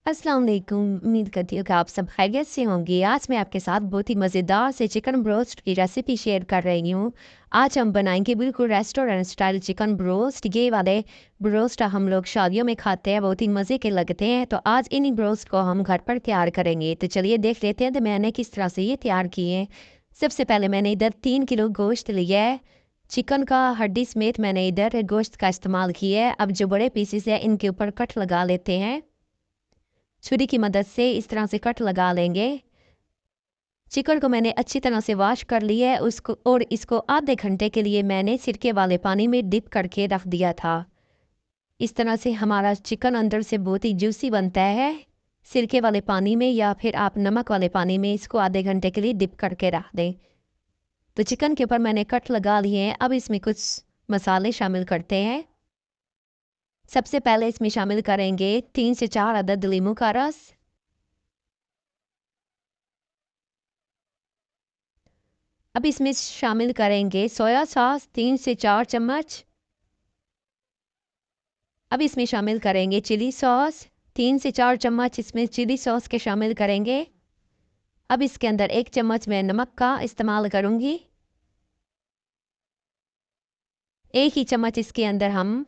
अस्सलाम वालेकुम। उम्मीद करती हूँ कि आप सब खैरियत से होंगे। आज मैं आपके साथ बहुत ही मज़ेदार से चिकन ब्रोस्ट की रेसिपी शेयर कर रही हूँ। आज हम बनाएंगे बिल्कुल रेस्टोरेंट स्टाइल चिकन ब्रोस्ट। ये वाले ब्रोस्ट हम लोग शादियों में खाते हैं, बहुत ही मज़े के लगते हैं। तो आज इन्हीं ब्रोस्ट को हम घर पर तैयार करेंगे। तो चलिए देख लेते हैं तो मैंने किस तरह से ये तैयार किए हैं। सबसे पहले मैंने इधर 3 किलो गोश्त लिया है। चिकन का हड्डी समेत मैंने इधर गोश्त का इस्तेमाल किया है। अब जो बड़े पीसेस है इनके ऊपर कट लगा लेते हैं। छुरी की मदद से इस तरह से कट लगा लेंगे। चिकन को मैंने अच्छी तरह से वॉश कर लिया है उसको, और इसको आधे घंटे के लिए मैंने सिरके वाले पानी में डिप करके रख दिया था। इस तरह से हमारा चिकन अंदर से बहुत ही जूसी बनता है। सिरके वाले पानी में या फिर आप नमक वाले पानी में इसको आधे घंटे के लिए डिप करके रख दें। तो चिकन के ऊपर मैंने कट लगा लिए हैं। अब इसमें कुछ मसाले शामिल करते हैं। सबसे पहले इसमें शामिल करेंगे 3 से 4 अदद लीमू का रस। अब इसमें शामिल करेंगे सोया सॉस 3 से 4 चम्मच। अब इसमें शामिल करेंगे चिली सॉस 3 से 4 चम्मच इसमें चिली सॉस के शामिल करेंगे। अब इसके अंदर 1 चम्मच मैं नमक का इस्तेमाल करूंगी। 1 ही चम्मच इसके अंदर हम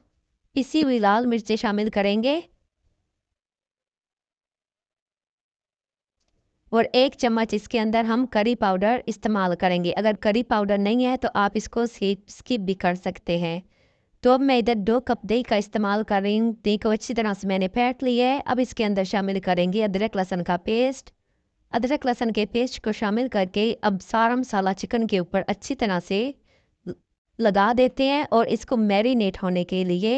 पिसी हुई लाल मिर्चें शामिल करेंगे और 1 चम्मच इसके अंदर हम करी पाउडर इस्तेमाल करेंगे। अगर करी पाउडर नहीं है तो आप इसको स्किप भी कर सकते हैं। तो अब मैं इधर 2 कप दही का इस्तेमाल कर रही हूँ। दही को अच्छी तरह से मैंने फेंट लिया है। अब इसके अंदर शामिल करेंगे अदरक लहसुन का पेस्ट। अदरक लहसुन के पेस्ट को शामिल करके अब सारा मसाला चिकन के ऊपर अच्छी तरह से लगा देते हैं और इसको मैरिनेट होने के लिए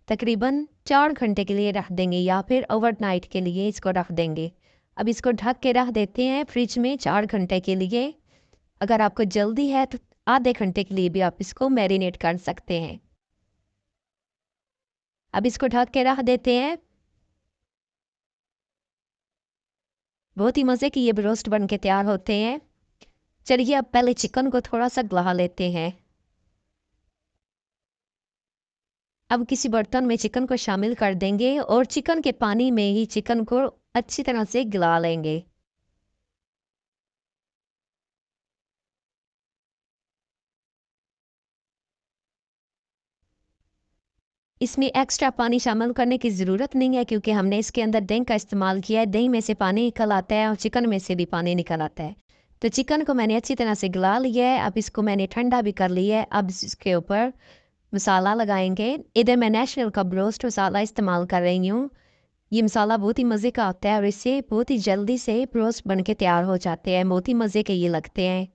तकरीबन 4 घंटे के लिए रख देंगे या फिर ओवरनाइट के लिए इसको रख देंगे। अब इसको ढक के रख देते हैं फ्रिज में 4 घंटे के लिए। अगर आपको जल्दी है तो आधे घंटे के लिए भी आप इसको मैरिनेट कर सकते हैं। अब इसको ढक के रख देते हैं। बहुत ही मज़े की ये ब्रोस्ट बन के तैयार होते हैं। चलिए अब पहले चिकन को थोड़ा सा गला लेते हैं। अब किसी बर्तन में चिकन को शामिल कर देंगे और चिकन के पानी में ही चिकन को अच्छी तरह से गला लेंगे। इसमें एक्स्ट्रा पानी शामिल करने की ज़रूरत नहीं है क्योंकि हमने इसके अंदर दही का इस्तेमाल किया है। दही में से पानी निकल आता है और चिकन में से भी पानी निकल आता है। तो चिकन को मैंने अच्छी तरह से गला लिया है। अब इसको मैंने ठंडा भी कर लिया है। अब इसके ऊपर मसाला लगाएंगे। इधर मैं नेशनल का ब्रोस्ट मसाला इस्तेमाल कर रही हूँ। ये मसाला बहुत ही मज़े का होता है और इससे बहुत ही जल्दी से ब्रोस्ट बन के तैयार हो जाते हैं। बहुत ही मज़े के ये लगते हैं।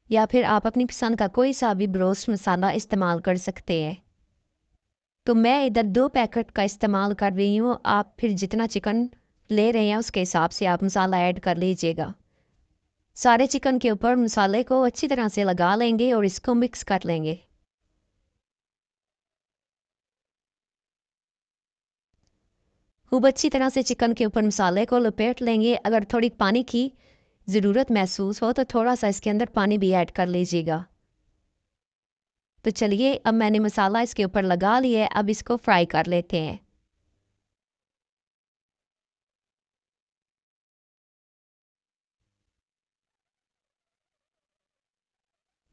या फिर आप अपनी पसंद का कोई सा भी ब्रोस्ट मसाला इस्तेमाल कर सकते हैं। तो मैं इधर 2 पैकेट का इस्तेमाल कर रही हूँ। आप फिर जितना चिकन ले रहे हैं उसके हिसाब से आप मसाला ऐड कर लीजिएगा। सारे चिकन के ऊपर मसाले को अच्छी तरह से लगा लेंगे और इसको मिक्स कर लेंगे। खूब अच्छी तरह से चिकन के ऊपर मसाले को लपेट लेंगे। अगर थोड़ी पानी की ज़रूरत महसूस हो तो थोड़ा सा इसके अंदर पानी भी ऐड कर लीजिएगा। तो चलिए अब मैंने मसाला इसके ऊपर लगा लिया है। अब इसको फ्राई कर लेते हैं।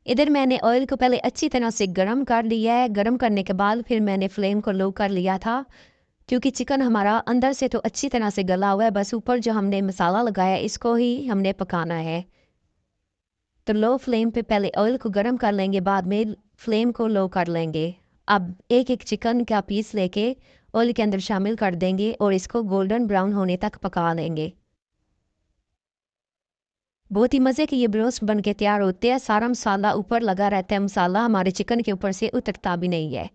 इधर मैंने ऑयल को पहले अच्छी तरह से गरम कर लिया है। गरम करने के बाद फिर मैंने फ्लेम को लो कर लिया था क्योंकि चिकन हमारा अंदर से तो अच्छी तरह से गला हुआ है, बस ऊपर जो हमने मसाला लगाया इसको ही हमने पकाना है। तो लो फ्लेम पे पहले ऑयल को गरम कर लेंगे, बाद में फ्लेम को लो कर लेंगे। अब एक एक चिकन का पीस लेके ऑयल के अंदर शामिल कर देंगे और इसको गोल्डन ब्राउन होने तक पका लेंगे। बहुत ही मज़े के ये ब्रोस्ट बन के तैयार होते हैं। सारा मसाला ऊपर लगा रहता है। मसाला हमारे चिकन के ऊपर से उतरता भी नहीं है।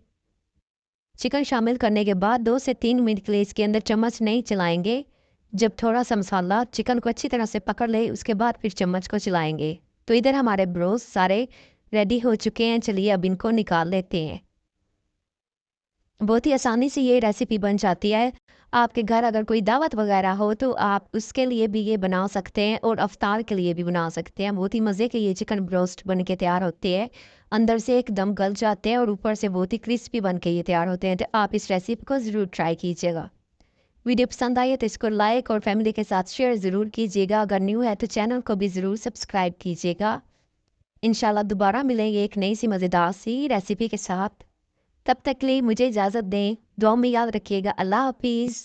चिकन शामिल करने के बाद 2 से 3 मिनट के लिए इसके अंदर चम्मच नहीं चलाएंगे। जब थोड़ा सा मसाला चिकन को अच्छी तरह से पकड़ ले उसके बाद फिर चम्मच को चलाएंगे। तो इधर हमारे ब्रोस्ट सारे रेडी हो चुके हैं। चलिए अब इनको निकाल लेते हैं। बहुत ही आसानी से ये रेसिपी बन जाती है। आपके घर अगर कोई दावत वगैरह हो तो आप उसके लिए भी ये बना सकते हैं और अफ्तार के लिए भी बना सकते हैं। बहुत ही मज़े के ये चिकन ब्रोस्ट बन के तैयार होते हैं। अंदर से एकदम गल जाते हैं और ऊपर से बहुत ही क्रिस्पी बन के ये तैयार होते हैं। तो आप इस रेसिपी को ज़रूर ट्राई कीजिएगा। वीडियो पसंद आई है तो इसको लाइक और फैमिली के साथ शेयर ज़रूर कीजिएगा। अगर न्यू है तो चैनल को भी ज़रूर सब्सक्राइब कीजिएगा। इंशाल्लाह दोबारा मिलेंगे एक नई सी मज़ेदार सी रेसिपी के साथ। तब तक के लिए मुझे इजाज़त दें। दुआ में याद रखिएगा। अल्लाह हाफिज़।